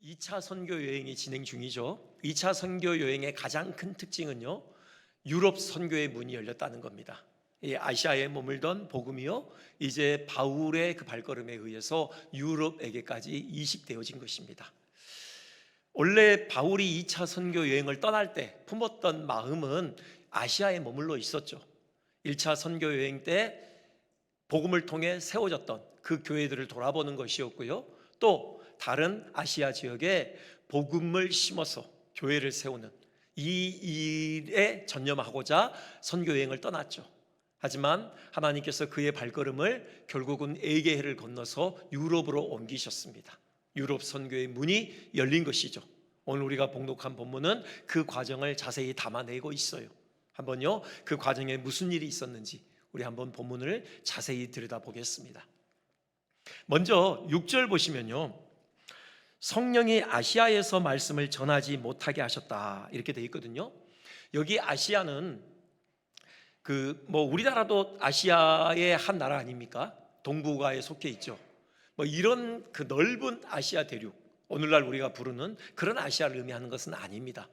2차 선교 여행이 진행 중이죠. 2차 선교 여행의 가장 큰 특징은요, 유럽 선교의 문이 열렸다는 겁니다. 이 아시아에 머물던 복음이요, 이제 바울의 그 발걸음에 의해서 유럽에게까지 이식되어진 것입니다. 원래 바울이 2차 선교 여행을 떠날 때 품었던 마음은 아시아에 머물러 있었죠. 1차 선교 여행 때 복음을 통해 세워졌던 그 교회들을 돌아보는 것이었고요, 또 다른 아시아 지역에 복음을 심어서 교회를 세우는 이 일에 전념하고자 선교 여행을 떠났죠. 하지만 하나님께서 그의 발걸음을 결국은 에게해를 건너서 유럽으로 옮기셨습니다. 유럽 선교의 문이 열린 것이죠. 오늘 우리가 봉독한 본문은 그 과정을 자세히 담아내고 있어요. 한번요, 그 과정에 무슨 일이 있었는지 우리 한번 본문을 자세히 들여다보겠습니다. 먼저 6절 보시면요, 성령이 아시아에서 말씀을 전하지 못하게 하셨다, 이렇게 돼 있거든요. 여기 아시아는 우리나라도 아시아의 한 나라 아닙니까? 동북아에 속해 있죠. 이런 그 넓은 아시아 대륙, 오늘날 우리가 부르는 그런 아시아를 의미하는 것은 아닙니다.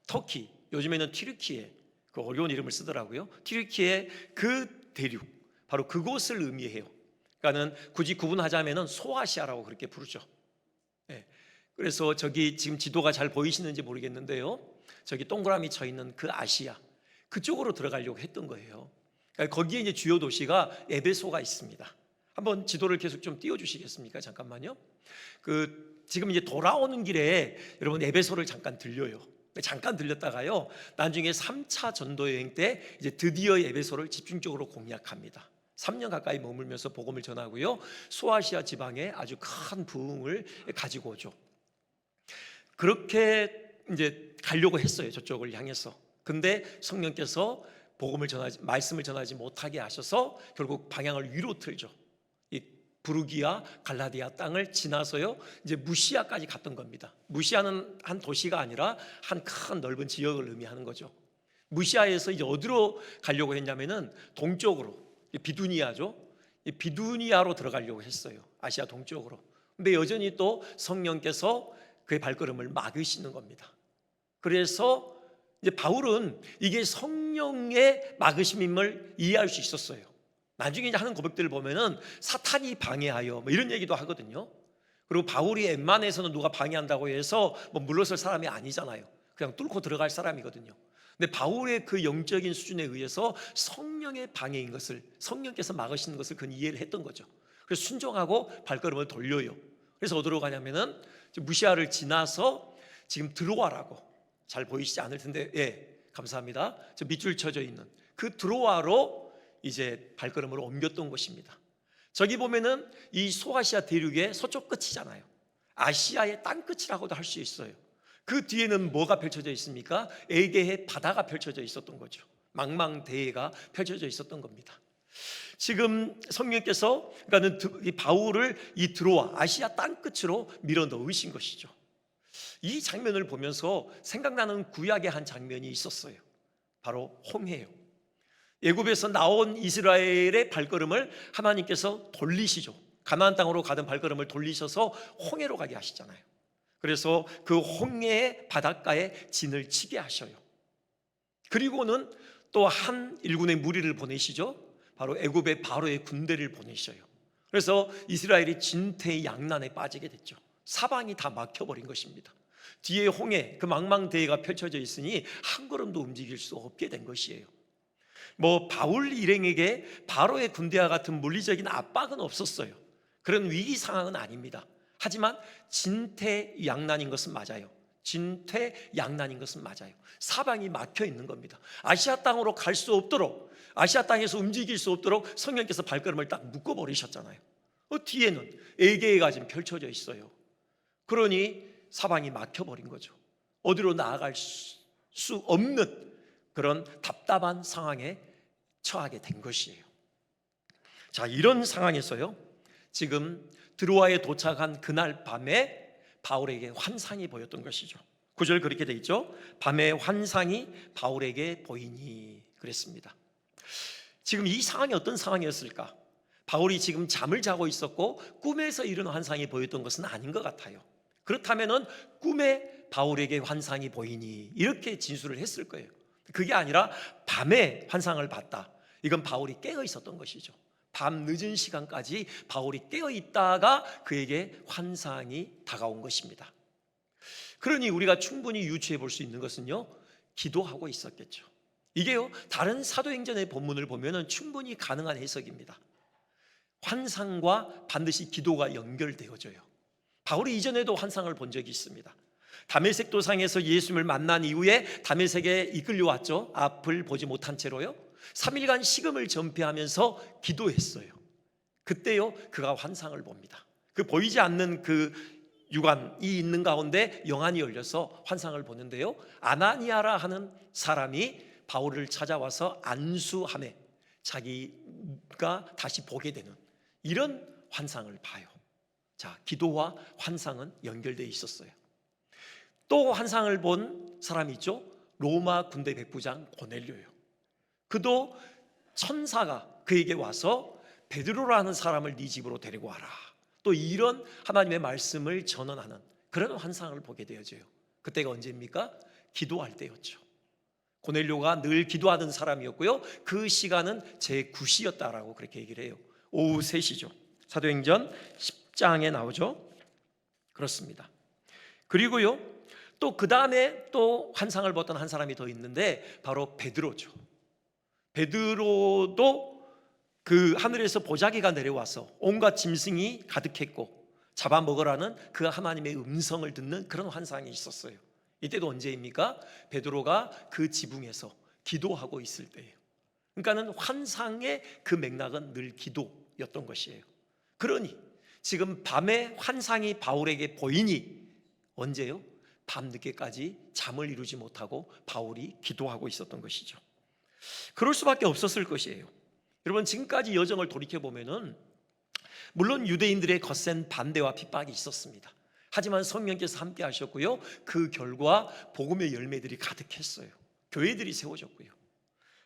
터키, 요즘에는 튀르키예, 그 어려운 이름을 쓰더라고요. 튀르키예 그 대륙, 바로 그곳을 의미해요. 그러니까는 굳이 구분하자면은 소아시아라고 그렇게 부르죠. 그래서 저기 지금 지도가 잘 보이시는지 모르겠는데요, 저기 동그라미 쳐 있는 그 아시아, 그쪽으로 들어가려고 했던 거예요. 그러니까 거기에 이제 주요 도시가 에베소가 있습니다. 한번 지도를 계속 좀 띄워주시겠습니까? 잠깐만요. 지금 이제 돌아오는 길에 여러분 에베소를 잠깐 들려요. 잠깐 들렸다가요, 나중에 3차 전도 여행 때 이제 드디어 에베소를 집중적으로 공략합니다. 3년 가까이 머물면서 복음을 전하고요, 소아시아 지방에 아주 큰 부흥을 가지고 오죠. 그렇게 이제 가려고 했어요, 저쪽을 향해서. 근데 성령께서 말씀을 전하지 못하게 하셔서 결국 방향을 위로 틀죠. 이 부르기아, 갈라디아 땅을 지나서요, 이제 무시아까지 갔던 겁니다. 무시아는 한 도시가 아니라 한 큰 넓은 지역을 의미하는 거죠. 무시아에서 이제 어디로 가려고 했냐면은 동쪽으로, 비두니아죠. 비두니아로 들어가려고 했어요, 아시아 동쪽으로. 근데 여전히 또 성령께서 그의 발걸음을 막으시는 겁니다. 그래서 이제 바울은 이게 성령의 막으심임을 이해할 수 있었어요. 나중에 이제 하는 고백들을 보면은 사탄이 방해하여 이런 얘기도 하거든요. 그리고 바울이 웬만해서는 누가 방해한다고 해서 물러설 사람이 아니잖아요. 그냥 뚫고 들어갈 사람이거든요. 근데 바울의 그 영적인 수준에 의해서 성령의 방해인 것을, 성령께서 막으시는 것을 그는 이해를 했던 거죠. 그래서 순종하고 발걸음을 돌려요. 그래서 어디로 가냐면은 무시아를 지나서 지금 드로아라고, 잘 보이시지 않을 텐데, 감사합니다. 저 밑줄 쳐져 있는 그 드로아로 이제 발걸음을 옮겼던 것입니다. 저기 보면은 이 소아시아 대륙의 서쪽 끝이잖아요. 아시아의 땅 끝이라고도 할 수 있어요. 그 뒤에는 뭐가 펼쳐져 있습니까? 에게해 바다가 펼쳐져 있었던 거죠. 망망대해가 펼쳐져 있었던 겁니다. 지금 성령께서, 그러니까는 바울을 이 드로아, 아시아 땅 끝으로 밀어 넣으신 것이죠. 이 장면을 보면서 생각나는 구약의 한 장면이 있었어요. 바로 홍해요. 애굽에서 나온 이스라엘의 발걸음을 하나님께서 돌리시죠. 가나안 땅으로 가던 발걸음을 돌리셔서 홍해로 가게 하시잖아요. 그래서 그 홍해의 바닷가에 진을 치게 하셔요. 그리고는 또 한 일군의 무리를 보내시죠. 바로 애굽의 바로의 군대를 보내셔요. 그래서 이스라엘이 진퇴양난에 빠지게 됐죠. 사방이 다 막혀버린 것입니다. 뒤에 홍해, 그 망망대해가 펼쳐져 있으니 한 걸음도 움직일 수 없게 된 것이에요. 바울 일행에게 바로의 군대와 같은 물리적인 압박은 없었어요. 그런 위기 상황은 아닙니다. 하지만 진퇴양난인 것은 맞아요. 진퇴양난인 것은 맞아요. 사방이 막혀 있는 겁니다. 아시아 땅으로 갈 수 없도록, 아시아 땅에서 움직일 수 없도록 성령께서 발걸음을 딱 묶어버리셨잖아요. 뒤에는 에게해가 지금 펼쳐져 있어요. 그러니 사방이 막혀버린 거죠. 어디로 나아갈 수 없는 그런 답답한 상황에 처하게 된 것이에요. 자, 이런 상황에서요, 지금 드로아에 도착한 그날 밤에 바울에게 환상이 보였던 것이죠. 9절 그렇게 돼 있죠. 밤에 환상이 바울에게 보이니, 그랬습니다. 지금 이 상황이 어떤 상황이었을까? 바울이 지금 잠을 자고 있었고 꿈에서 이런 환상이 보였던 것은 아닌 것 같아요. 그렇다면은 꿈에 바울에게 환상이 보이니 이렇게 진술을 했을 거예요. 그게 아니라 밤에 환상을 봤다. 이건 바울이 깨어 있었던 것이죠. 밤 늦은 시간까지 바울이 깨어 있다가 그에게 환상이 다가온 것입니다. 그러니 우리가 충분히 유추해 볼 수 있는 것은요, 기도하고 있었겠죠. 이게요, 다른 사도행전의 본문을 보면은 충분히 가능한 해석입니다. 환상과 반드시 기도가 연결되어져요. 바울이 이전에도 환상을 본 적이 있습니다. 다메섹 도상에서 예수님을 만난 이후에 다메섹에 이끌려왔죠. 앞을 보지 못한 채로요, 3일간 식음을 전폐하면서 기도했어요. 그때요, 그가 환상을 봅니다. 그 보이지 않는 그 유관이 있는 가운데 영안이 열려서 환상을 보는데요, 아나니아라 하는 사람이 바울을 찾아와서 안수하며 자기가 다시 보게 되는 이런 환상을 봐요. 자, 기도와 환상은 연결되어 있었어요. 또 환상을 본 사람이 있죠. 로마 군대 백부장 고넬료예요. 그도 천사가 그에게 와서 베드로라는 사람을 네 집으로 데리고 와라, 또 이런 하나님의 말씀을 전언하는 그런 환상을 보게 되어져요. 그때가 언제입니까? 기도할 때였죠. 고넬료가 늘 기도하던 사람이었고요, 그 시간은 제9시였다라고 그렇게 얘기를 해요. 오후 3시죠. 사도행전 10장에 나오죠. 그렇습니다. 그리고요, 또 그 다음에 또 환상을 봤던 한 사람이 더 있는데 바로 베드로죠. 베드로도 그 하늘에서 보자기가 내려와서 온갖 짐승이 가득했고 잡아먹으라는 그 하나님의 음성을 듣는 그런 환상이 있었어요. 이때도 언제입니까? 베드로가 그 지붕에서 기도하고 있을 때예요. 그러니까는 환상의 그 맥락은 늘 기도였던 것이에요. 그러니 지금 밤에 환상이 바울에게 보이니 언제요? 밤늦게까지 잠을 이루지 못하고 바울이 기도하고 있었던 것이죠. 그럴 수밖에 없었을 것이에요. 여러분, 지금까지 여정을 돌이켜보면은 물론 유대인들의 거센 반대와 핍박이 있었습니다. 하지만 성령께서 함께 하셨고요, 그 결과 복음의 열매들이 가득했어요. 교회들이 세워졌고요.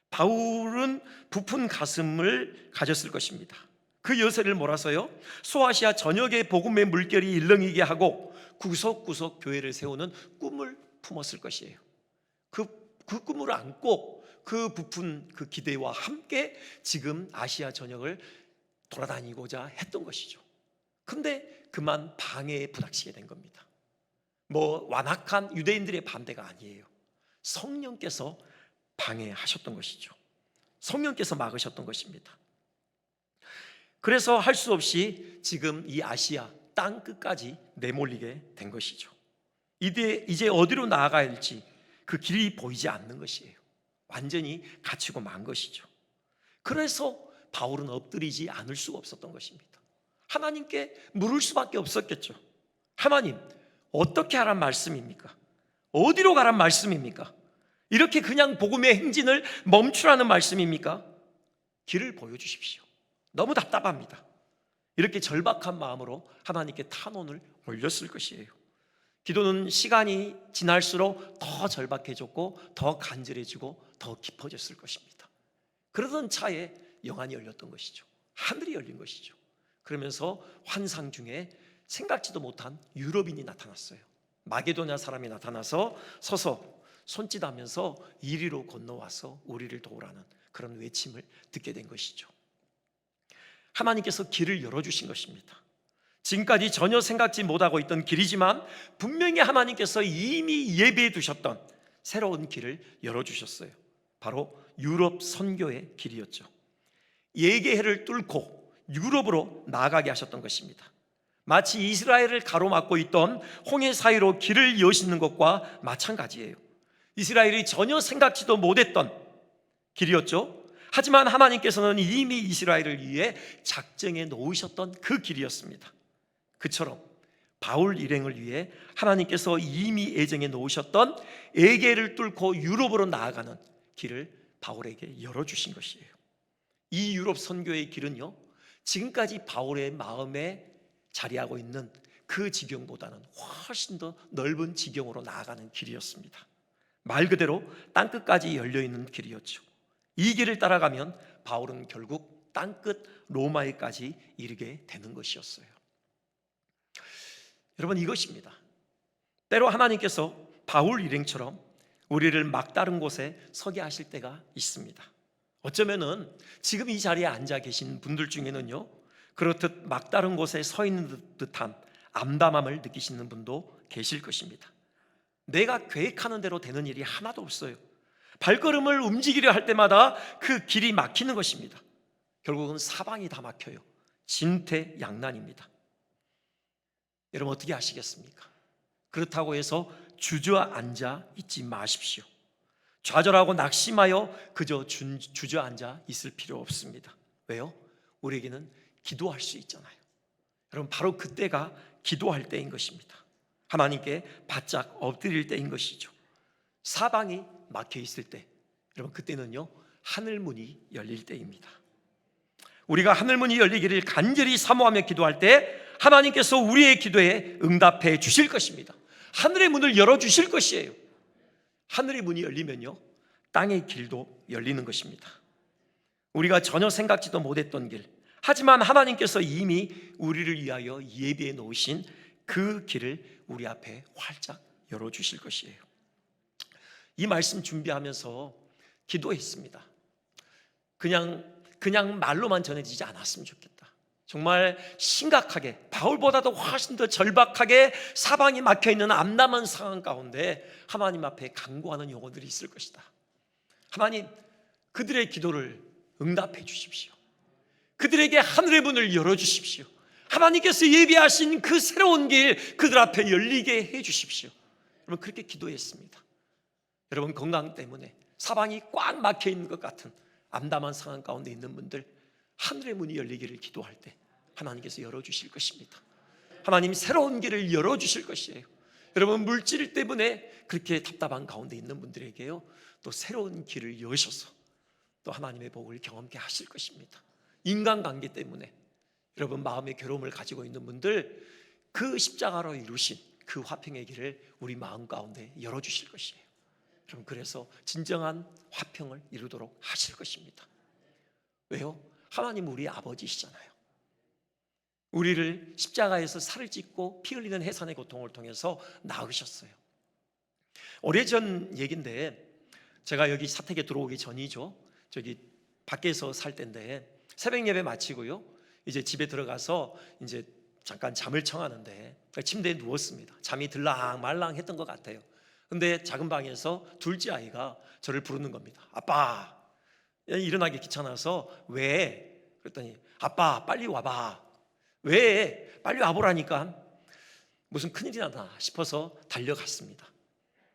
바울은 부푼 가슴을 가졌을 것입니다. 그 여세를 몰아서요, 소아시아 전역의 복음의 물결이 일렁이게 하고 구석구석 교회를 세우는 꿈을 품었을 것이에요. 그 꿈을 안고 그 부푼 그 기대와 함께 지금 아시아 전역을 돌아다니고자 했던 것이죠. 근데 그만 방해에 부닥치게 된 겁니다. 뭐 완악한 유대인들의 반대가 아니에요. 성령께서 방해하셨던 것이죠. 성령께서 막으셨던 것입니다. 그래서 할 수 없이 지금 이 아시아 땅 끝까지 내몰리게 된 것이죠. 이제 어디로 나아가야 할지 그 길이 보이지 않는 것이에요. 완전히 갇히고 만 것이죠. 그래서 바울은 엎드리지 않을 수가 없었던 것입니다. 하나님께 물을 수밖에 없었겠죠. 하나님, 어떻게 하란 말씀입니까? 어디로 가란 말씀입니까? 이렇게 그냥 복음의 행진을 멈추라는 말씀입니까? 길을 보여주십시오. 너무 답답합니다. 이렇게 절박한 마음으로 하나님께 탄원을 올렸을 것이에요. 기도는 시간이 지날수록 더 절박해졌고 더 간절해지고 더 깊어졌을 것입니다. 그러던 차에 영안이 열렸던 것이죠. 하늘이 열린 것이죠. 그러면서 환상 중에 생각지도 못한 유럽인이 나타났어요. 마게도냐 사람이 나타나서 서서 손짓하면서 이리로 건너와서 우리를 도우라는 그런 외침을 듣게 된 것이죠. 하나님께서 길을 열어주신 것입니다. 지금까지 전혀 생각지 못하고 있던 길이지만 분명히 하나님께서 이미 예비해 두셨던 새로운 길을 열어주셨어요. 바로 유럽 선교의 길이었죠. 예계해를 뚫고 유럽으로 나아가게 하셨던 것입니다. 마치 이스라엘을 가로막고 있던 홍해 사이로 길을 여시는 것과 마찬가지예요. 이스라엘이 전혀 생각지도 못했던 길이었죠. 하지만 하나님께서는 이미 이스라엘을 위해 작정해 놓으셨던 그 길이었습니다. 그처럼 바울 일행을 위해 하나님께서 이미 예정해 놓으셨던 에게를 뚫고 유럽으로 나아가는 길을 바울에게 열어주신 것이에요. 이 유럽 선교의 길은요, 지금까지 바울의 마음에 자리하고 있는 그 지경보다는 훨씬 더 넓은 지경으로 나아가는 길이었습니다. 말 그대로 땅끝까지 열려있는 길이었죠. 이 길을 따라가면 바울은 결국 땅끝 로마에까지 이르게 되는 것이었어요. 여러분, 이것입니다. 때로 하나님께서 바울 일행처럼 우리를 막다른 곳에 서게 하실 때가 있습니다. 어쩌면은 지금 이 자리에 앉아 계신 분들 중에는요, 그렇듯 막다른 곳에 서 있는 듯한 암담함을 느끼시는 분도 계실 것입니다. 내가 계획하는 대로 되는 일이 하나도 없어요. 발걸음을 움직이려 할 때마다 그 길이 막히는 것입니다. 결국은 사방이 다 막혀요. 진퇴양난입니다. 여러분 어떻게 하시겠습니까? 그렇다고 해서 주저앉아 있지 마십시오. 좌절하고 낙심하여 그저 주저앉아 있을 필요 없습니다. 왜요? 우리에게는 기도할 수 있잖아요. 여러분 바로 그때가 기도할 때인 것입니다. 하나님께 바짝 엎드릴 때인 것이죠. 사방이 막혀 있을 때, 여러분 그때는요 하늘 문이 열릴 때입니다. 우리가 하늘 문이 열리기를 간절히 사모하며 기도할 때 하나님께서 우리의 기도에 응답해 주실 것입니다. 하늘의 문을 열어주실 것이에요. 하늘의 문이 열리면요 땅의 길도 열리는 것입니다. 우리가 전혀 생각지도 못했던 길, 하지만 하나님께서 이미 우리를 위하여 예비해 놓으신 그 길을 우리 앞에 활짝 열어주실 것이에요. 이 말씀 준비하면서 기도했습니다. 그냥 말로만 전해지지 않았으면 좋겠다. 정말 심각하게, 바울보다도 훨씬 더 절박하게 사방이 막혀있는 암담한 상황 가운데 하나님 앞에 간구하는 영혼들이 있을 것이다. 하나님, 그들의 기도를 응답해 주십시오. 그들에게 하늘의 문을 열어주십시오. 하나님께서 예비하신 그 새로운 길 그들 앞에 열리게 해 주십시오. 여러분 그렇게 기도했습니다. 여러분 건강 때문에 사방이 꽉 막혀 있는 것 같은 암담한 상황 가운데 있는 분들, 하늘의 문이 열리기를 기도할 때 하나님께서 열어주실 것입니다. 하나님 새로운 길을 열어주실 것이에요. 여러분 물질 때문에 그렇게 답답한 가운데 있는 분들에게요 또 새로운 길을 여셔서 또 하나님의 복을 경험케 하실 것입니다. 인간관계 때문에 여러분 마음의 괴로움을 가지고 있는 분들, 그 십자가로 이루신 그 화평의 길을 우리 마음 가운데 열어주실 것이에요. 여러분 그래서 진정한 화평을 이루도록 하실 것입니다. 왜요? 하나님 우리 아버지시잖아요. 우리를 십자가에서 살을 찢고 피 흘리는 해산의 고통을 통해서 낳으셨어요. 오래전 얘기인데 제가 여기 사택에 들어오기 전이죠. 저기 밖에서 살 때인데 새벽 예배 마치고요 이제 집에 들어가서 이제 잠깐 잠을 청하는데 침대에 누웠습니다. 잠이 들랑말랑 했던 것 같아요. 근데 작은 방에서 둘째 아이가 저를 부르는 겁니다. 아빠, 일어나기 귀찮아서 왜? 그랬더니 아빠 빨리 와봐. 왜? 빨리 와보라니까. 무슨 큰일이 나나 싶어서 달려갔습니다.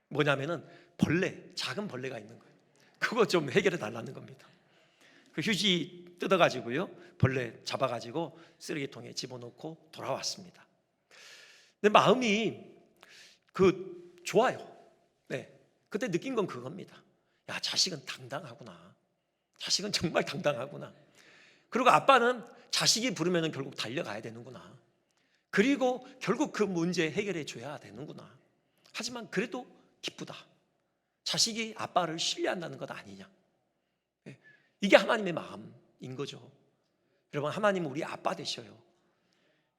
뭐냐면은 벌레, 작은 벌레가 있는 거예요. 그거 좀 해결해 달라는 겁니다. 그 휴지 뜯어가지고요 벌레 잡아가지고 쓰레기통에 집어넣고 돌아왔습니다. 근데 마음이 좋아요. 네, 그때 느낀 건 그겁니다. 야, 자식은 당당하구나. 자식은 정말 당당하구나. 그리고 아빠는 자식이 부르면 결국 달려가야 되는구나. 그리고 결국 그 문제 해결해 줘야 되는구나. 하지만 그래도 기쁘다. 자식이 아빠를 신뢰한다는 것 아니냐. 이게 하나님의 마음인 거죠. 여러분 하나님은 우리 아빠 되셔요.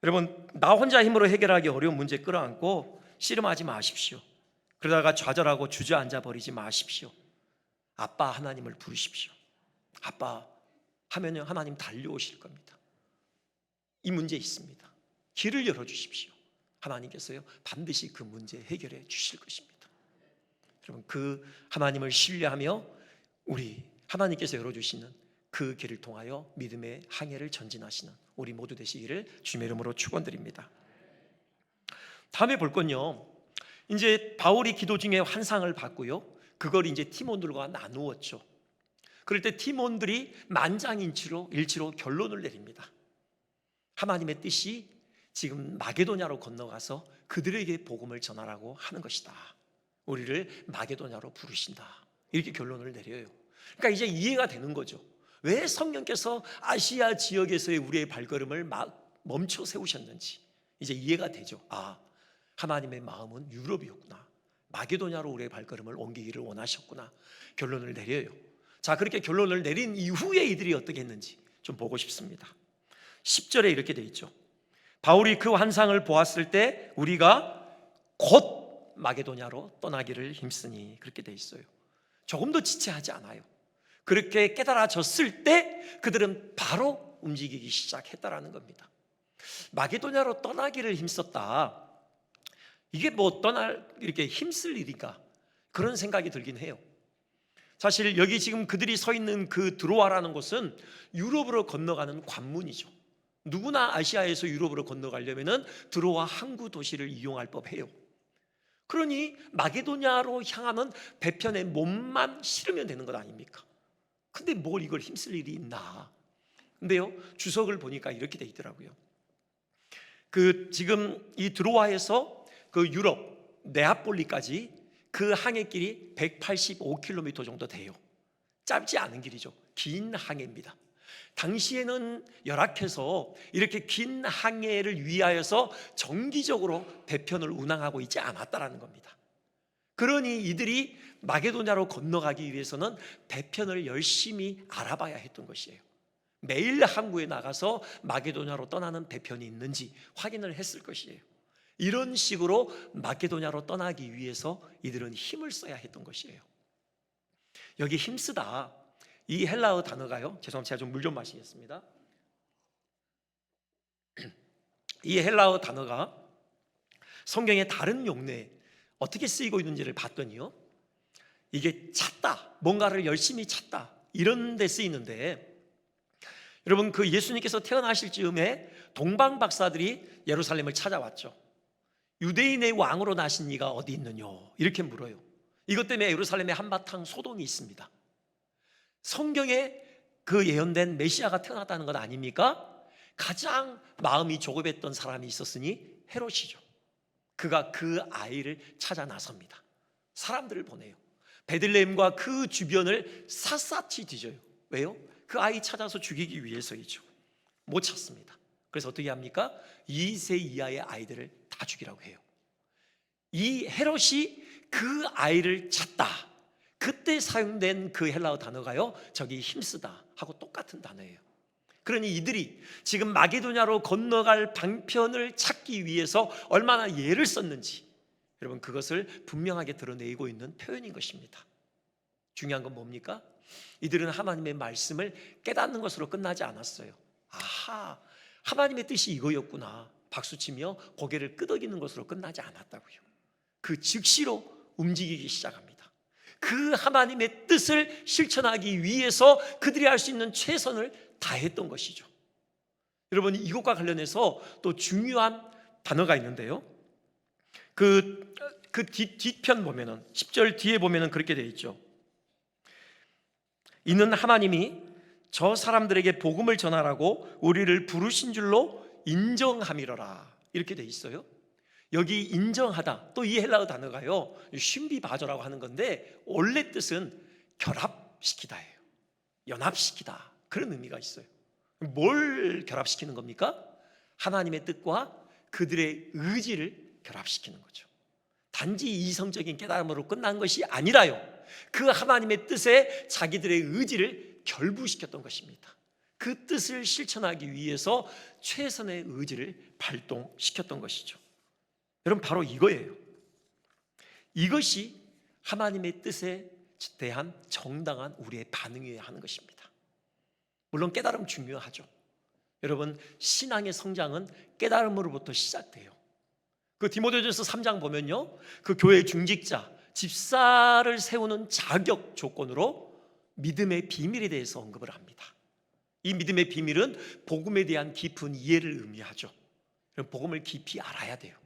여러분 나 혼자 힘으로 해결하기 어려운 문제 끌어안고 씨름하지 마십시오. 그러다가 좌절하고 주저앉아 버리지 마십시오. 아빠 하나님을 부르십시오. 아빠 하면요 하나님 달려오실 겁니다. 이 문제 있습니다. 길을 열어주십시오. 하나님께서요 반드시 그 문제 해결해 주실 것입니다. 여러분 그 하나님을 신뢰하며 우리 하나님께서 열어주시는 그 길을 통하여 믿음의 항해를 전진하시는 우리 모두 되시기를 주님의 이름으로 축원드립니다. 다음에 볼 건요, 이제 바울이 기도 중에 환상을 봤고요, 그걸 이제 팀원들과 나누었죠. 그럴 때 팀원들이 만장일치로 결론을 내립니다. 하나님의 뜻이 지금 마게도냐로 건너가서 그들에게 복음을 전하라고 하는 것이다. 우리를 마게도냐로 부르신다. 이렇게 결론을 내려요. 그러니까 이제 이해가 되는 거죠. 왜 성령께서 아시아 지역에서의 우리의 발걸음을 멈춰 세우셨는지 이제 이해가 되죠. 아, 하나님의 마음은 유럽이었구나. 마게도냐로 우리의 발걸음을 옮기기를 원하셨구나. 결론을 내려요. 자, 그렇게 결론을 내린 이후에 이들이 어떻게 했는지 좀 보고 싶습니다. 10절에 이렇게 돼 있죠. 바울이 그 환상을 보았을 때 우리가 곧 마게도냐로 떠나기를 힘쓰니 그렇게 돼 있어요. 조금도 지체하지 않아요. 그렇게 깨달아졌을 때 그들은 바로 움직이기 시작했다라는 겁니다. 마게도냐로 떠나기를 힘썼다. 이게 뭐 이렇게 힘쓸 일인가 그런 생각이 들긴 해요. 사실 여기 지금 그들이 서 있는 그 드로아라는 곳은 유럽으로 건너가는 관문이죠. 누구나 아시아에서 유럽으로 건너가려면 드로아 항구 도시를 이용할 법해요. 그러니 마게도냐로 향하는 배편의 몸만 실으면 되는 것 아닙니까? 근데 뭘 이걸 힘쓸 일이 있나? 근데요, 주석을 보니까 이렇게 돼 있더라고요. 지금 이 드로아에서 그 유럽 네아폴리까지 그 항해길이 185km 정도 돼요. 짧지 않은 길이죠. 긴 항해입니다. 당시에는 열악해서 이렇게 긴 항해를 위하여서 정기적으로 배편을 운항하고 있지 않았다라는 겁니다. 그러니 이들이 마게도냐로 건너가기 위해서는 배편을 열심히 알아봐야 했던 것이에요. 매일 항구에 나가서 마게도냐로 떠나는 배편이 있는지 확인을 했을 것이에요. 이런 식으로 마게도냐로 떠나기 위해서 이들은 힘을 써야 했던 것이에요. 여기 힘쓰다, 이 헬라어 단어가요, 죄송합니다, 제가 좀 물 좀 마시겠습니다. 이 헬라어 단어가 성경의 다른 용례에 어떻게 쓰이고 있는지를 봤더니요, 이게 찾다, 뭔가를 열심히 찾다 이런 데 쓰이는데, 여러분 그 예수님께서 태어나실 즈음에 동방 박사들이 예루살렘을 찾아왔죠. 유대인의 왕으로 나신 이가 어디 있느냐 이렇게 물어요. 이것 때문에 예루살렘에 한바탕 소동이 있습니다. 성경에 그 예언된 메시아가 태어났다는 것 아닙니까? 가장 마음이 조급했던 사람이 있었으니 헤롯이죠. 그가 그 아이를 찾아 나섭니다. 사람들을 보내요. 베들레헴과 그 주변을 샅샅이 뒤져요. 왜요? 그 아이 찾아서 죽이기 위해서이죠. 못 찾습니다. 그래서 어떻게 합니까? 2세 이하의 아이들을 다 죽이라고 해요. 이 헤롯이 그 아이를 찾다, 그때 사용된 그 헬라어 단어가요, 저기 힘쓰다 하고 똑같은 단어예요. 그러니 이들이 지금 마게도냐로 건너갈 방편을 찾기 위해서 얼마나 애를 썼는지, 여러분 그것을 분명하게 드러내고 있는 표현인 것입니다. 중요한 건 뭡니까? 이들은 하나님의 말씀을 깨닫는 것으로 끝나지 않았어요. 아하, 하나님의 뜻이 이거였구나 박수치며 고개를 끄덕이는 것으로 끝나지 않았다고요. 그 즉시로 움직이기 시작합니다. 그 하나님의 뜻을 실천하기 위해서 그들이 할 수 있는 최선을 다했던 것이죠. 여러분 이것과 관련해서 또 중요한 단어가 있는데요, 그 뒤편 보면은 10절 뒤에 보면은 그렇게 되어 있죠. 이는 하나님이 저 사람들에게 복음을 전하라고 우리를 부르신 줄로 인정함이로라 이렇게 되어 있어요. 여기 인정하다, 또 이 헬라어 단어가요 쉰비바조라고 하는 건데 원래 뜻은 결합시키다예요. 연합시키다, 그런 의미가 있어요. 뭘 결합시키는 겁니까? 하나님의 뜻과 그들의 의지를 결합시키는 거죠. 단지 이성적인 깨달음으로 끝난 것이 아니라요, 그 하나님의 뜻에 자기들의 의지를 결부시켰던 것입니다. 그 뜻을 실천하기 위해서 최선의 의지를 발동시켰던 것이죠. 여러분 바로 이거예요. 이것이 하나님의 뜻에 대한 정당한 우리의 반응이어야 하는 것입니다. 물론 깨달음 중요하죠. 여러분 신앙의 성장은 깨달음으로부터 시작돼요. 그 디모데전서 3장 보면요, 그 교회 중직자 집사를 세우는 자격 조건으로 믿음의 비밀에 대해서 언급을 합니다. 이 믿음의 비밀은 복음에 대한 깊은 이해를 의미하죠. 복음을 깊이 알아야 돼요.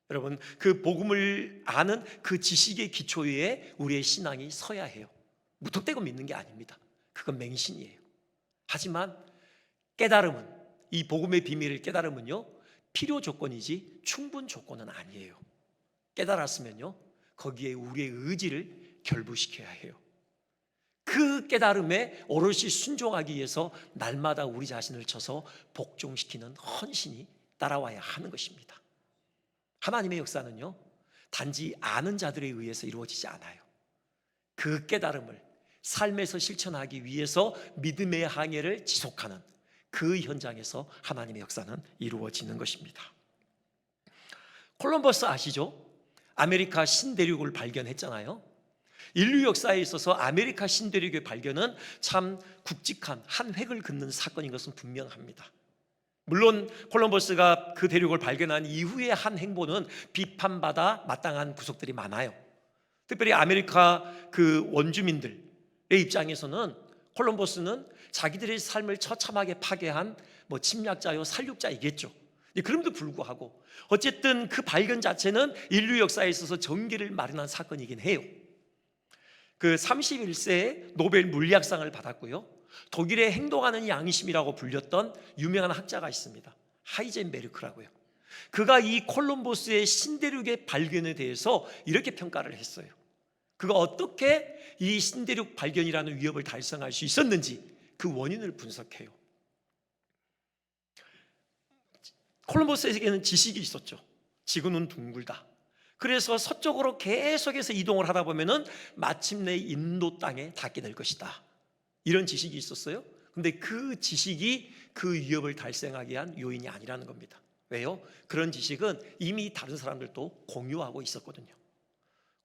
여러분 그 복음을 아는 그 지식의 기초 위에 우리의 신앙이 서야 해요. 무턱대고 믿는 게 아닙니다. 그건 맹신이에요. 하지만 깨달음은, 이 복음의 비밀을 깨달음은요 필요 조건이지 충분 조건은 아니에요. 깨달았으면요 거기에 우리의 의지를 결부시켜야 해요. 그 깨달음에 오롯이 순종하기 위해서 날마다 우리 자신을 쳐서 복종시키는 헌신이 따라와야 하는 것입니다. 하나님의 역사는요 단지 아는 자들에 의해서 이루어지지 않아요. 그 깨달음을 삶에서 실천하기 위해서 믿음의 항해를 지속하는 그 현장에서 하나님의 역사는 이루어지는 것입니다. 콜럼버스 아시죠? 아메리카 신대륙을 발견했잖아요. 인류 역사에 있어서 아메리카 신대륙의 발견은 참 굵직한 한 획을 긋는 사건인 것은 분명합니다. 물론 콜럼버스가 그 대륙을 발견한 이후의 한 행보는 비판받아 마땅한 구석들이 많아요. 특별히 아메리카 그 원주민들의 입장에서는 콜럼버스는 자기들의 삶을 처참하게 파괴한 침략자요 살육자이겠죠. 그럼에도 불구하고 어쨌든 그 발견 자체는 인류 역사에 있어서 전기를 마련한 사건이긴 해요. 그 31세에 노벨 물리학상을 받았고요, 독일의 행동하는 양심이라고 불렸던 유명한 학자가 있습니다. 하이젠베르크라고요. 그가 이 콜럼버스의 신대륙의 발견에 대해서 이렇게 평가를 했어요. 그가 어떻게 이 신대륙 발견이라는 위협을 달성할 수 있었는지 그 원인을 분석해요. 콜럼버스에게는 지식이 있었죠. 지구는 둥글다. 그래서 서쪽으로 계속해서 이동을 하다 보면은 마침내 인도 땅에 닿게 될 것이다. 이런 지식이 있었어요. 근데 그 지식이 그 위협을 달성하게 한 요인이 아니라는 겁니다. 왜요? 그런 지식은 이미 다른 사람들도 공유하고 있었거든요.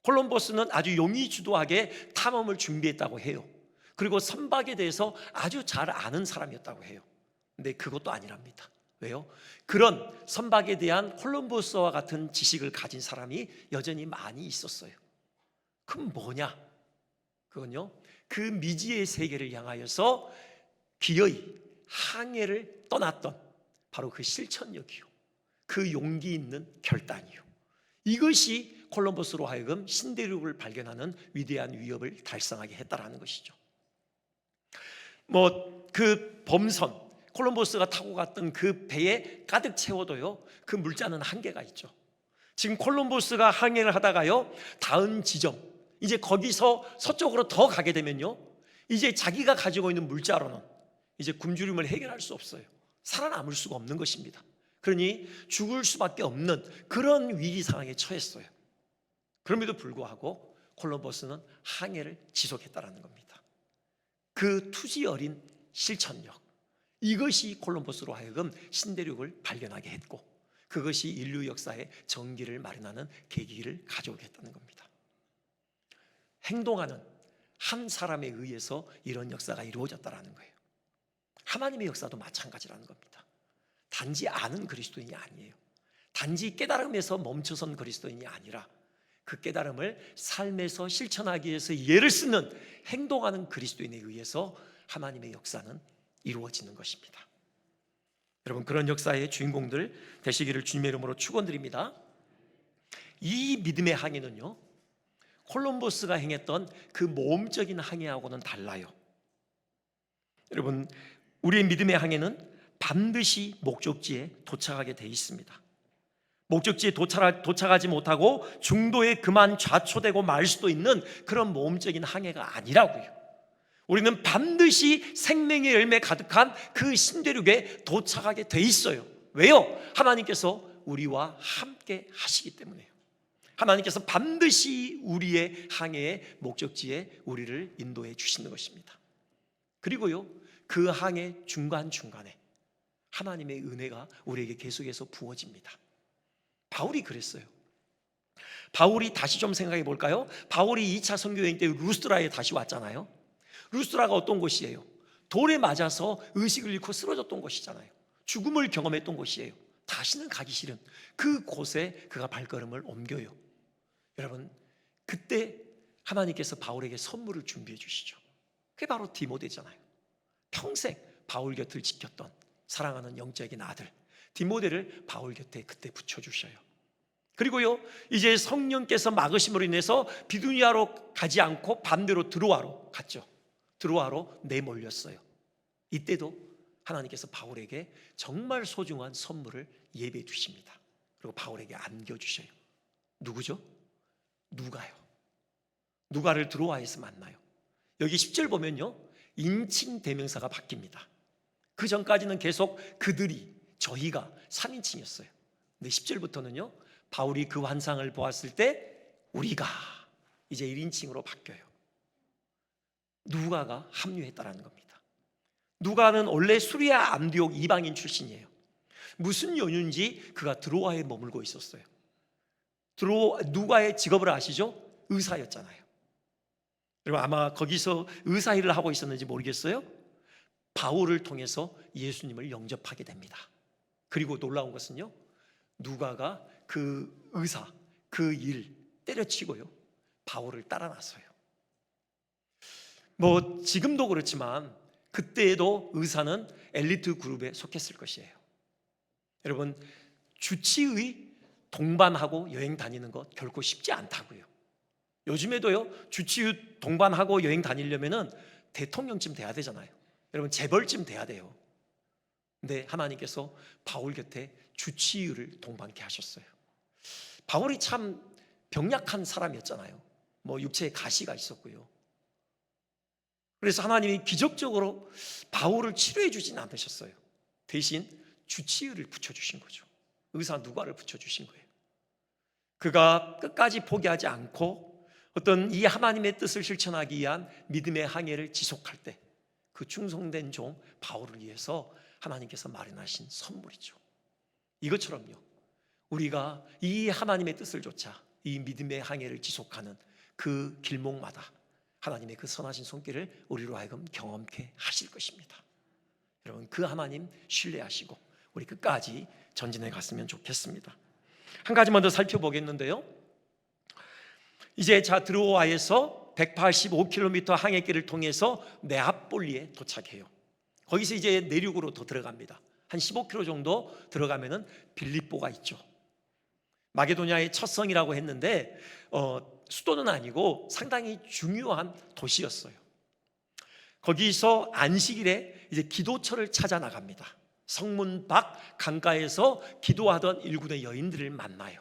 콜럼버스는 아주 용의주도하게 탐험을 준비했다고 해요. 그리고 선박에 대해서 아주 잘 아는 사람이었다고 해요. 근데 그것도 아니랍니다. 왜요? 그런 선박에 대한 콜럼버스와 같은 지식을 가진 사람이 여전히 많이 있었어요. 그럼 뭐냐? 그건요, 그 미지의 세계를 향하여서 기어이 항해를 떠났던 바로 그 실천력이요, 그 용기 있는 결단이요, 이것이 콜럼버스로 하여금 신대륙을 발견하는 위대한 위협을 달성하게 했다라는 것이죠. 그 범선, 콜럼버스가 타고 갔던 그 배에 가득 채워도요, 그 물자는 한계가 있죠. 지금 콜럼버스가 항해를 하다가요, 닿은 지점, 이제 거기서 서쪽으로 더 가게 되면요, 이제 자기가 가지고 있는 물자로는 이제 굶주림을 해결할 수 없어요. 살아남을 수가 없는 것입니다. 그러니 죽을 수밖에 없는 그런 위기 상황에 처했어요. 그럼에도 불구하고 콜럼버스는 항해를 지속했다라는 겁니다. 그 투지 어린 실천력, 이것이 콜럼버스로 하여금 신대륙을 발견하게 했고, 그것이 인류 역사에 전기를 마련하는 계기를 가져오게 했다는 겁니다. 행동하는 한 사람에 의해서 이런 역사가 이루어졌다는 거예요. 하나님의 역사도 마찬가지라는 겁니다. 단지 아는 그리스도인이 아니에요. 단지 깨달음에서 멈춰선 그리스도인이 아니라 그 깨달음을 삶에서 실천하기 위해서 예를 쓰는 행동하는 그리스도인에 의해서 하나님의 역사는 이루어지는 것입니다. 여러분, 그런 역사의 주인공들 되시기를 주님의 이름으로 축원드립니다. 이 믿음의 항해는요, 콜럼버스가 행했던 그 모험적인 항해하고는 달라요. 여러분, 우리의 믿음의 항해는 반드시 목적지에 도착하게 돼 있습니다. 목적지에 도착하지 못하고 중도에 그만 좌초되고 말 수도 있는 그런 모험적인 항해가 아니라고요. 우리는 반드시 생명의 열매 가득한 그 신대륙에 도착하게 돼 있어요. 왜요? 하나님께서 우리와 함께 하시기 때문에요. 하나님께서 반드시 우리의 항해의 목적지에 우리를 인도해 주시는 것입니다. 그리고요, 그 항해 중간중간에 하나님의 은혜가 우리에게 계속해서 부어집니다. 바울이 그랬어요. 바울이 다시 좀 생각해 볼까요? 바울이 2차 선교여행 때 루스드라에 다시 왔잖아요. 루스드라가 어떤 곳이에요? 돌에 맞아서 의식을 잃고 쓰러졌던 곳이잖아요. 죽음을 경험했던 곳이에요. 다시는 가기 싫은 그 곳에 그가 발걸음을 옮겨요. 여러분, 그때 하나님께서 바울에게 선물을 준비해 주시죠. 그게 바로 디모데잖아요. 평생 바울 곁을 지켰던 사랑하는 영적인 아들 디모데를 바울 곁에 그때 붙여주셔요. 그리고요, 이제 성령께서 막으심으로 인해서 비두니아로 가지 않고 반대로 드로아로 갔죠. 드로아로 내몰렸어요. 이때도 하나님께서 바울에게 정말 소중한 선물을 예배해 주십니다. 그리고 바울에게 안겨주셔요. 누구죠? 누가요. 누가를 드로아에서 만나요. 여기 10절 보면요, 인칭 대명사가 바뀝니다. 그 전까지는 계속 그들이, 저희가 3인칭이었어요. 근데 10절부터는요, 바울이 그 환상을 보았을 때 우리가 이제 1인칭으로 바뀌어요. 누가가 합류했다라는 겁니다. 누가는 원래 수리아 안디옥 이방인 출신이에요. 무슨 연유인지 그가 드로아에 머물고 있었어요. 누가의 직업을 아시죠? 의사였잖아요. 여러분 아마 거기서 의사 일을 하고 있었는지 모르겠어요. 바울을 통해서 예수님을 영접하게 됩니다. 그리고 놀라운 것은요, 누가가 그 의사, 그 일 때려치고요, 바울을 따라 나서요. 뭐 지금도 그렇지만 그때에도 의사는 엘리트 그룹에 속했을 것이에요. 여러분, 주치의 동반하고 여행 다니는 것 결코 쉽지 않다고요. 요즘에도요, 주치의 동반하고 여행 다니려면은 대통령쯤 돼야 되잖아요. 여러분, 재벌쯤 돼야 돼요. 근데 하나님께서 바울 곁에 주치의를 동반케 하셨어요. 바울이 참 병약한 사람이었잖아요. 뭐 육체에 가시가 있었고요. 그래서 하나님이 기적적으로 바울을 치료해 주진 않으셨어요. 대신 주치의를 붙여주신 거죠. 의사 누가를 붙여주신 거예요. 그가 끝까지 포기하지 않고 어떤 이 하나님의 뜻을 실천하기 위한 믿음의 항해를 지속할 때 그 충성된 종 바울을 위해서 하나님께서 마련하신 선물이죠. 이것처럼요, 우리가 이 하나님의 뜻을 좇아 이 믿음의 항해를 지속하는 그 길목마다 하나님의 그 선하신 손길을 우리로 하여금 경험케 하실 것입니다. 여러분, 그 하나님 신뢰하시고 우리 끝까지 전진해 갔으면 좋겠습니다. 한 가지만 더 살펴보겠는데요, 이제 드로아에서 185km 항해길을 통해서 네아폴리에 도착해요. 거기서 이제 내륙으로 더 들어갑니다. 한 15km 정도 들어가면은 빌립보가 있죠. 마게도냐의 첫 성이라고 했는데 수도는 아니고 상당히 중요한 도시였어요. 거기서 안식일에 이제 기도처를 찾아 나갑니다. 성문 밖 강가에서 기도하던 일군의 여인들을 만나요.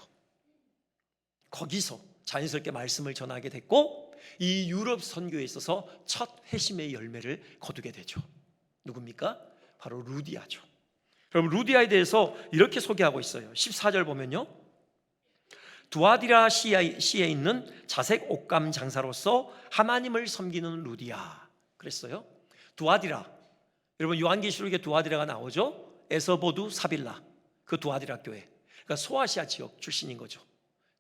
거기서 자연스럽게 말씀을 전하게 됐고, 이 유럽 선교에 있어서 첫 회심의 열매를 거두게 되죠. 누굽니까? 바로 루디아죠. 그럼 루디아에 대해서 이렇게 소개하고 있어요. 14절 보면요, 두아디라 시에 있는 자색 옷감 장사로서 하나님을 섬기는 루디아 그랬어요. 두아디라, 여러분 요한계시록에 두아디라가 나오죠. 에서보두 사빌라, 그 두아디라 교회, 그러니까 소아시아 지역 출신인 거죠.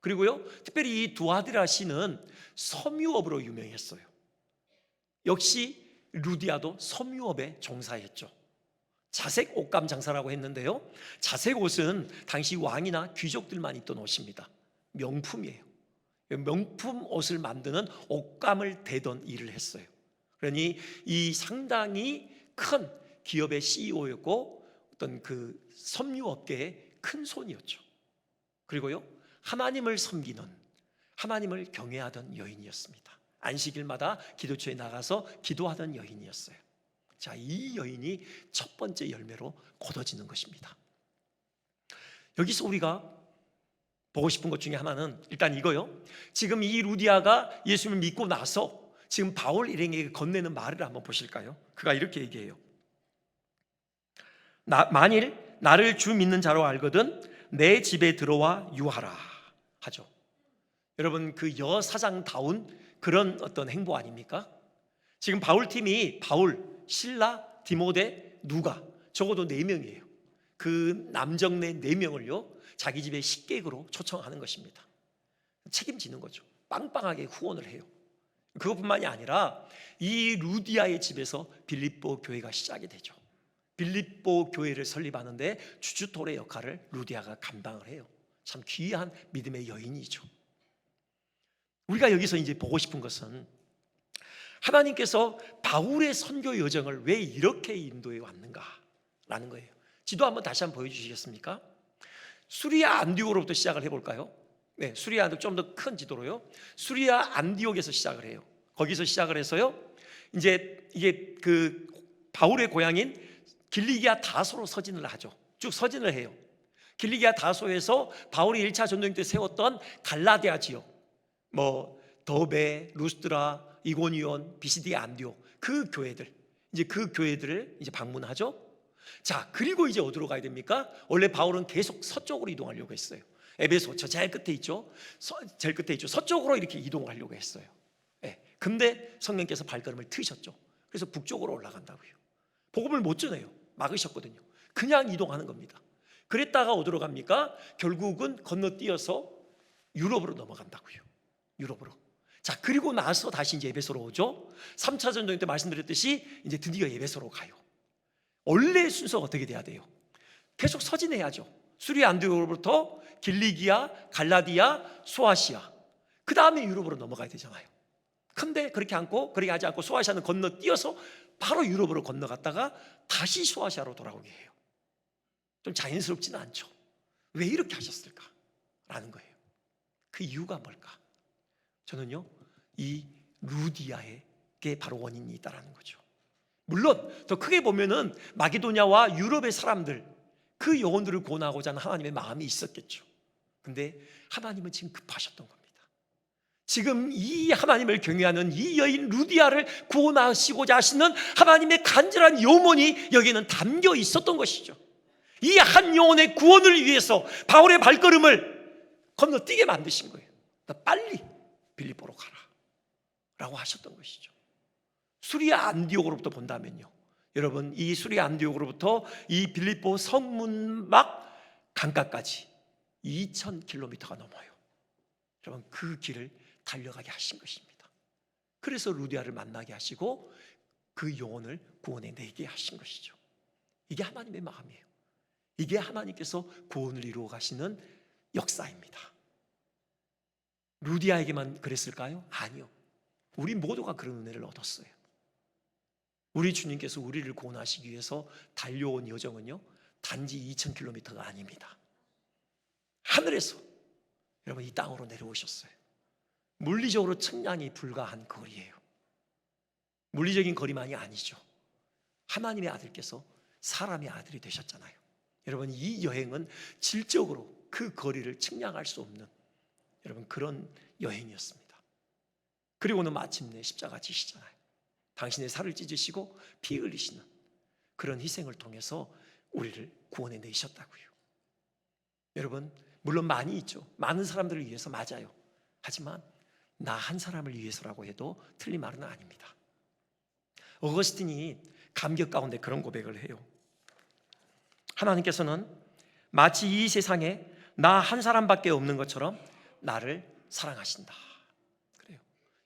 그리고요, 특별히 이 두아디라 시는 섬유업으로 유명했어요. 역시 루디아도 섬유업에 종사했죠. 자색 옷감 장사라고 했는데요, 자색 옷은 당시 왕이나 귀족들만 입던 옷입니다. 명품이에요. 명품 옷을 만드는 옷감을 대던 일을 했어요. 그러니 이 상당히 큰 기업의 CEO였고 어떤 그 섬유업계의 큰 손이었죠. 그리고요, 하나님을 섬기는, 하나님을 경외하던 여인이었습니다. 안식일마다 기도처에 나가서 기도하던 여인이었어요. 자, 이 여인이 첫 번째 열매로 거둬지는 것입니다. 여기서 우리가 보고 싶은 것 중에 하나는 일단 이거요, 지금 이 루디아가 예수님을 믿고 나서 지금 바울 일행에게 건네는 말을 한번 보실까요? 그가 이렇게 얘기해요. 만일 나를 주 믿는 자로 알거든 내 집에 들어와 유하라 하죠. 여러분, 그 여사장다운 그런 어떤 행보 아닙니까? 지금 바울팀이 바울, 실라, 디모데, 누가, 적어도 4명이에요. 그 남정네 4명을요 자기 집에 식객으로 초청하는 것입니다. 책임지는 거죠. 빵빵하게 후원을 해요. 그것뿐만이 아니라 이 루디아의 집에서 빌립보 교회가 시작이 되죠. 빌립보 교회를 설립하는데 주주토의 역할을 루디아가 감당을 해요. 참 귀한 믿음의 여인이죠. 우리가 여기서 이제 보고 싶은 것은 하나님께서 바울의 선교 여정을 왜 이렇게 인도해 왔는가라는 거예요. 지도 한번 다시 한번 보여주시겠습니까? 수리아 안디옥으로부터 시작을 해볼까요? 네, 수리아 안디옥, 좀 더 큰 지도로요. 수리아 안디옥에서 시작을 해요. 거기서 시작을 해서요, 이제 이게 그 바울의 고향인 길리기아 다소로 서진을 하죠. 쭉 서진을 해요. 길리기아 다소에서 바울이 1차 전도행 때 세웠던 갈라디아 지역, 뭐 더베, 루스드라, 이고니온, 비시디아 안디옥, 그 교회들, 이제 그 교회들을 이제 방문하죠. 자, 그리고 이제 어디로 가야 됩니까? 원래 바울은 계속 서쪽으로 이동하려고 했어요. 에베소 저 제일 끝에 있죠. 제일 끝에 있죠. 서쪽으로 이렇게 이동하려고 했어요. 네. 근데 성령께서 발걸음을 트셨죠. 그래서 북쪽으로 올라간다고요. 복음을 못 전해요. 막으셨거든요. 그냥 이동하는 겁니다. 그랬다가 어디로 갑니까? 결국은 건너뛰어서 유럽으로 넘어간다고요. 유럽으로. 자, 그리고 나서 다시 이제 에베소로 오죠. 3차 전쟁 때 말씀드렸듯이 이제 드디어 에베소로 가요. 원래 순서가 어떻게 돼야 돼요? 계속 서진해야죠. 수리 안디옥으로부터 길리기아, 갈라디아, 소아시아, 그 다음에 유럽으로 넘어가야 되잖아요. 근데 그렇게 하지 않고 소아시아는 건너뛰어서 바로 유럽으로 건너갔다가 다시 소아시아로 돌아오게 해요. 좀 자연스럽지는 않죠. 왜 이렇게 하셨을까? 라는 거예요. 그 이유가 뭘까? 저는요, 이 루디아에게 바로 원인이 있다라는 거죠. 물론 더 크게 보면은 마게도냐와 유럽의 사람들, 그 영혼들을 구원하고자 하는 하나님의 마음이 있었겠죠. 근데 하나님은 지금 급하셨던 겁니다. 지금 이 하나님을 경외하는 이 여인 루디아를 구원하시고자 하시는 하나님의 간절한 염원이 여기에는 담겨 있었던 것이죠. 이 한 영혼의 구원을 위해서 바울의 발걸음을 건너뛰게 만드신 거예요. 빨리 빌립보로 가라 라고 하셨던 것이죠. 수리아 안디옥으로부터 본다면요, 여러분, 이 수리아 안디옥으로부터 이 빌립보 성문막 강가까지 2000km가 넘어요. 여러분, 그 길을 달려가게 하신 것입니다. 그래서 루디아를 만나게 하시고 그 영혼을 구원해내게 하신 것이죠. 이게 하나님의 마음이에요. 이게 하나님께서 구원을 이루어 가시는 역사입니다. 루디아에게만 그랬을까요? 아니요. 우리 모두가 그런 은혜를 얻었어요. 우리 주님께서 우리를 구원하시기 위해서 달려온 여정은요, 단지 2000km가 아닙니다. 하늘에서 여러분 이 땅으로 내려오셨어요. 물리적으로 측량이 불가한 거리예요. 물리적인 거리만이 아니죠. 하나님의 아들께서 사람의 아들이 되셨잖아요. 여러분, 이 여행은 질적으로 그 거리를 측량할 수 없는 여러분 그런 여행이었습니다. 그리고는 마침내 십자가 지시잖아요. 당신의 살을 찢으시고 피 흘리시는 그런 희생을 통해서 우리를 구원해 내셨다고요. 여러분, 물론 많이 있죠. 많은 사람들을 위해서 맞아요. 하지만 나 한 사람을 위해서라고 해도 틀린 말은 아닙니다. 어거스틴이 감격 가운데 그런 고백을 해요. 하나님께서는 마치 이 세상에 나 한 사람밖에 없는 것처럼 나를 사랑하신다. 그래요.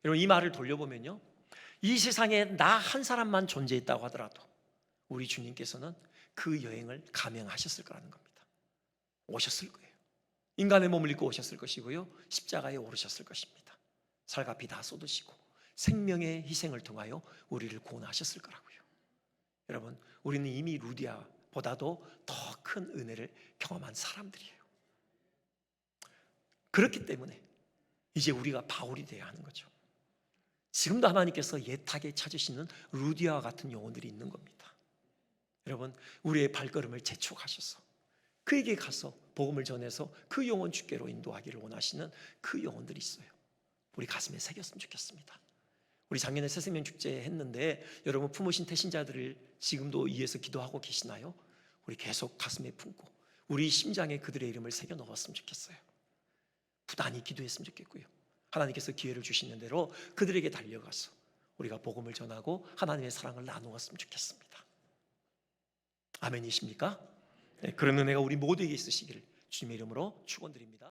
여러분, 이 말을 돌려보면요, 이 세상에 나 한 사람만 존재했다고 하더라도 우리 주님께서는 그 여행을 감행하셨을 거라는 겁니다. 오셨을 거예요. 인간의 몸을 입고 오셨을 것이고요, 십자가에 오르셨을 것입니다. 살과 피 다 쏟으시고 생명의 희생을 통하여 우리를 구원하셨을 거라고요. 여러분, 우리는 이미 루디아보다도 더 큰 은혜를 경험한 사람들이에요. 그렇기 때문에 이제 우리가 바울이 되어야 하는 거죠. 지금도 하나님께서 예탁에 찾으시는 루디아와 같은 영혼들이 있는 겁니다. 여러분, 우리의 발걸음을 재촉하셔서 그에게 가서 복음을 전해서 그 영혼 주께로 인도하기를 원하시는 그 영혼들이 있어요. 우리 가슴에 새겼으면 좋겠습니다. 우리 작년에 새생명 축제 했는데 여러분, 품으신 태신자들을 지금도 위해서 기도하고 계시나요? 우리 계속 가슴에 품고 우리 심장에 그들의 이름을 새겨 넣었으면 좋겠어요. 부단히 기도했으면 좋겠고요, 하나님께서 기회를 주시는 대로 그들에게 달려가서 우리가 복음을 전하고 하나님의 사랑을 나누었으면 좋겠습니다. 아멘이십니까? 네, 그런 은혜가 우리 모두에게 있으시기를 주님의 이름으로 축원드립니다.